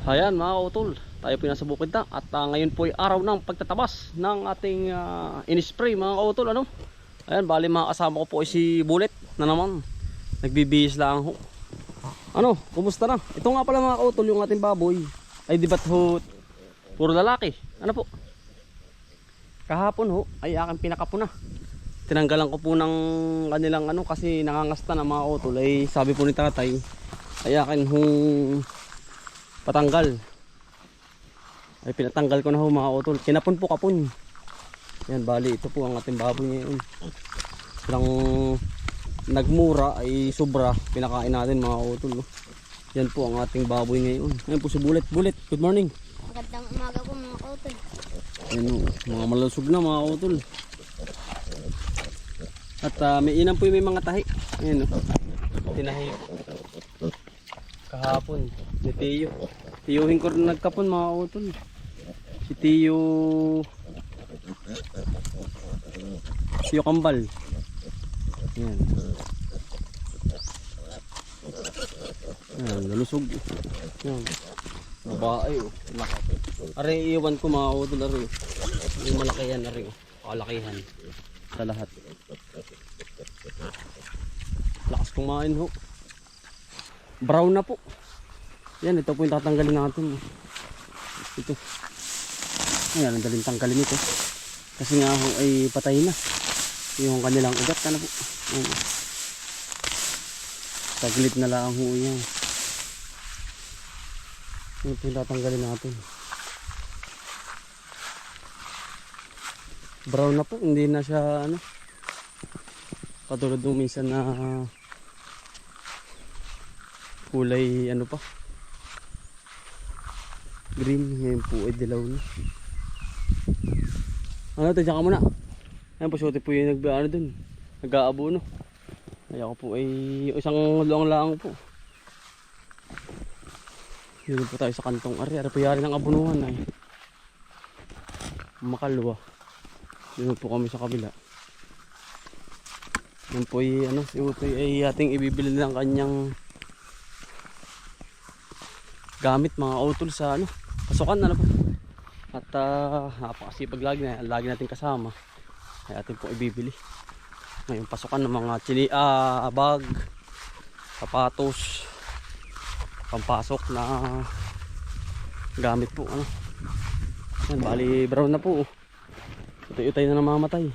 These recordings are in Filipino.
Ayan mga kautol, tayo po nasa bukid na at ngayon po ay araw ng pagtatabas ng ating in-spray mga kautol, ano? Ayan, bali mga kasama ko po ay si Bullet na naman. Nagbibihis lang ho. Ano, kumusta na? Ito nga pala mga kautol, yung ating baboy ay di ba't ho puro lalaki? Ano po? Kahapon ho ay aking pinakapo na. Tinanggalan ko po ng kanilang ano kasi nangangasta na mga kautol. Ay sabi po ni tatay ay akin hong patanggal. Ay pinatanggal ko na ho mga kautol. Kinapon po kapon. Yan, bali ito po ang ating baboy ngayon. Silang nagmura ay sobra pinakain natin mga kautol. Yan po ang ating baboy ngayon. Ayan po si Bullet. Bullet, good morning. Magandang umaga po mga kautol. Ayan o, mga malusog na mga kautol. At may inang po yung may mga tahi. Ayan o, tinahi kahapon ni Tiyo. Tiyuhin ko rin nagkapon mga kautol. Si Tiyo Kambal. Ayan. Ayan, nalusog. Ayan. Babae o. Are iiwan ko mga kautol. Are yung malaki yan. Are kalakihan sa lahat. Lakas kumain ho. Brown na po. Yan, ito po yung tatanggalin natin. Ito. Ayan, ang daling tanggalin ito. Kasi nga ho ay patay na yung kanilang ugat. Ano po? Ayan. Taglit na lang ho yan. Ito yung tatanggalin natin. Brown na po. Hindi na siya ano. Katulad nung minsan na kulay ano pa, green. Ngayon po ay dilaw na. Ano ito, dyan ka muna. Ayan po, suti po yung ano dun, nag-aabono. Ay ako po ay isang luang lang po. Dito po tayo sa kantong ari. Ari po yari ng abunuhan ay makalwa. Dito po kami sa kabila. Yan po ay ano, si Utoy ay ating ibibili ng kanyang gamit mga utol sa ano, pasukan ano po. At napakasipag lagi natin kasama. Ay atin po ibibili ngayong pasukan ng mga bag, sapatos, pampasok na gamit po ano. Yan, bali brown na po. Utay-utay na namamatay.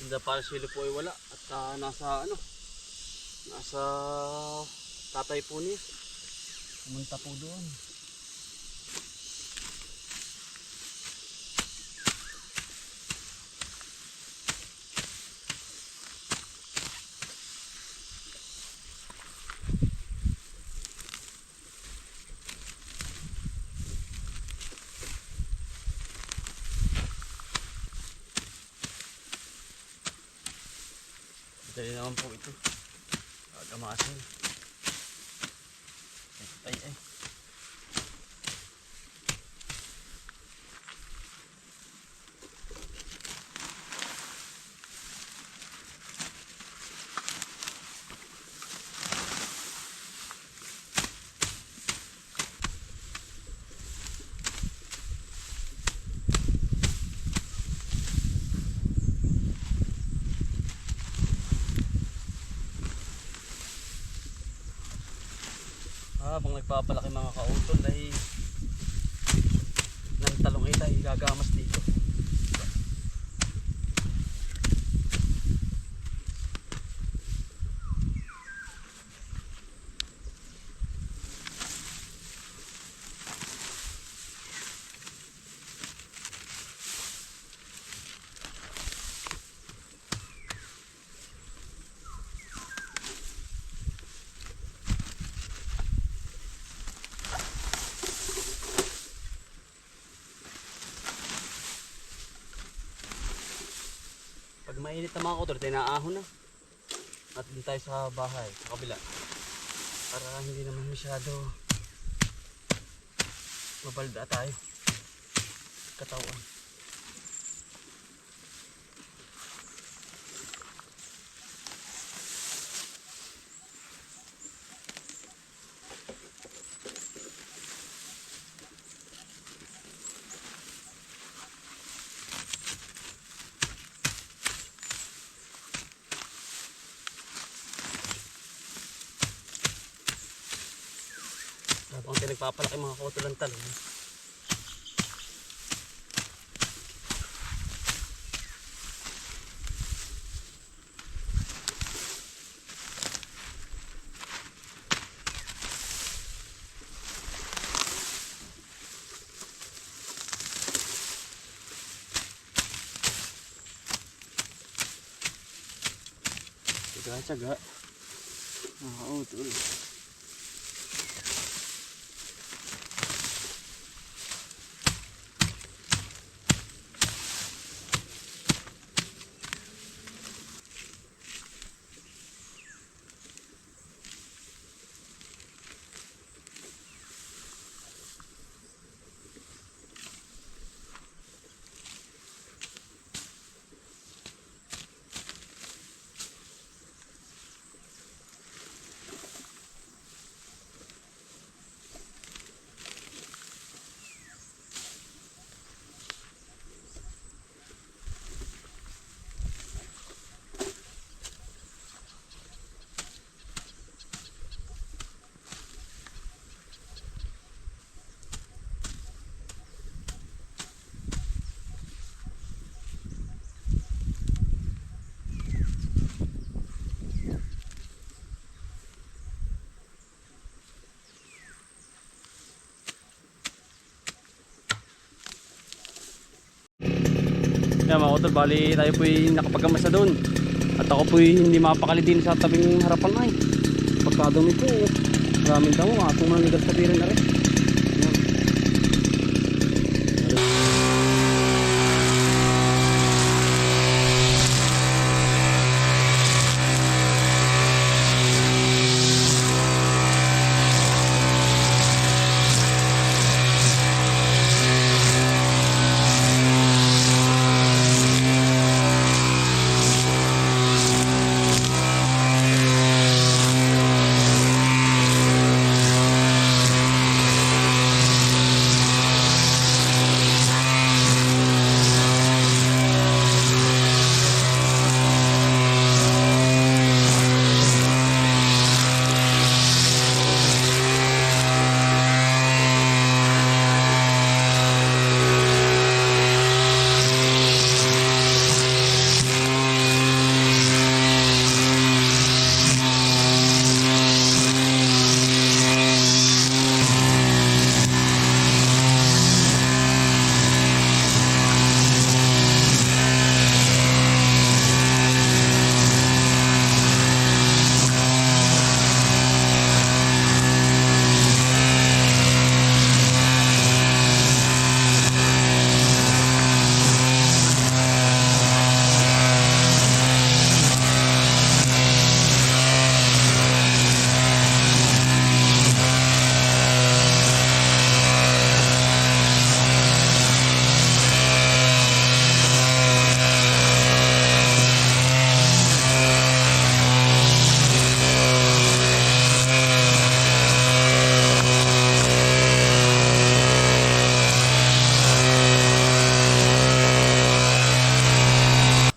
Hindi para sila po ay wala at nasa ano, nasa tatay po niya. Pumunta po doon. Dali naman po ito. Agamasin. Ay. Habang nagpapalaki mga kautol ay ng talong ita ay gagamas dito. Pag mainit na mga kautol, tayo naahon na. At din tayo sa bahay, sa kabila. Para hindi naman masyado mabalda tayo. katawan. Habang pinagpapalaki mga kautulang talong. Tsaga-tsaga. Mga kautol. Yan mga utol, bali tayo po'y nakapagkamasa doon. At ako po'y hindi mapakali din sa tabing harapan ay. Pagkadumi po, maraming damo, atong mga nigas kabirin na rin.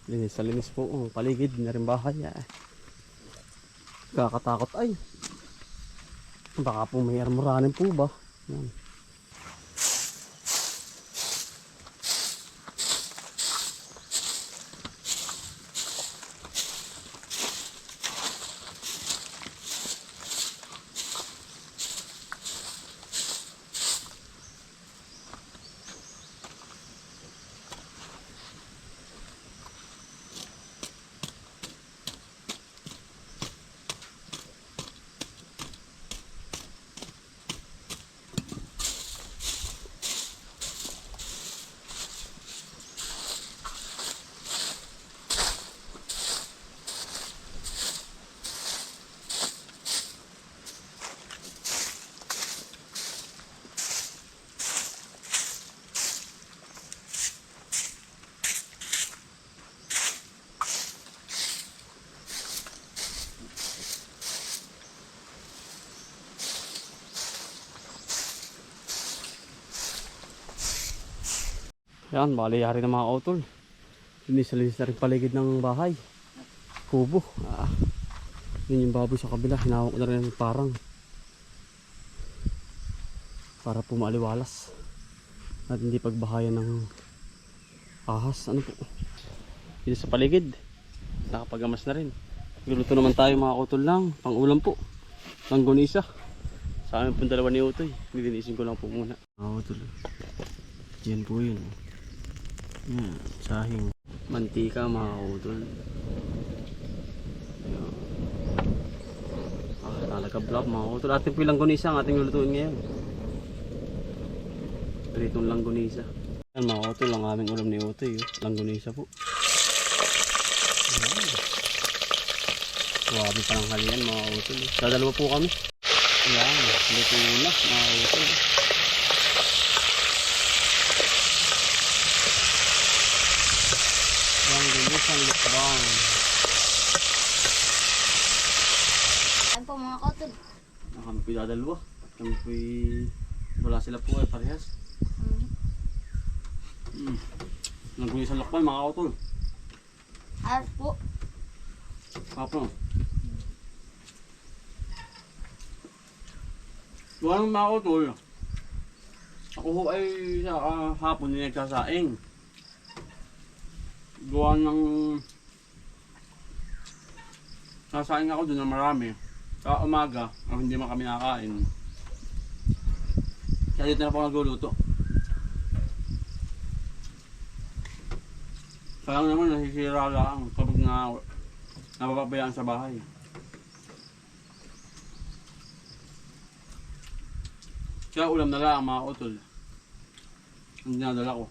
Linis sa linis po ang paligid na rin bahay. Kakatakot ay. Baka po may armoranin po ba? Yan. Yan, bali yari na mga utol. Linis na rin paligid ng bahay. Kubo. Yun yung baboy sa kabila. Hinawak ko na rin parang. Para po maaliwalas. At hindi pagbahayan ng ahas. Ano po. Dito sa paligid. Nakapagamas na rin. Luluto naman tayo mga utol lang. Pang ulam po. Langgonisa. Sa amin pong dalawa ni Utoy. Nilinisin ko lang po muna. Mga utol. Yan po yun. Yan. Sahing. Mantika mga utol. Talaga vlog mga utol. Ating po yung langgonisa ang ating lulutuin ngayon. Pritong langgonisa. Yan mga utol. Ang aming ulam ni Utoy. Langgonisa po. Grabe pa ng halian mga utol. Dadalawa po kami. Yan, luto na mga utol. Yan, gulis ang lukbang. Ayan po mga kautol. Kami po'y dadalawa. At kami po'y wala sila po ay parehas. Naggulis ang lukbang mga utol. Ayos po. Kapro. Gawa ng mga utol. Ako ho ay sa hapon din nagsasaing. Gawa ng sasaing ako doon na marami. Sa umaga, hindi man kami nakakain. Kaya dito na po nagluluto. Sayang naman nasisira lang kapag napapabayaan sa bahay. Kaya ulam na lang mga utol. Ang dinadala ko.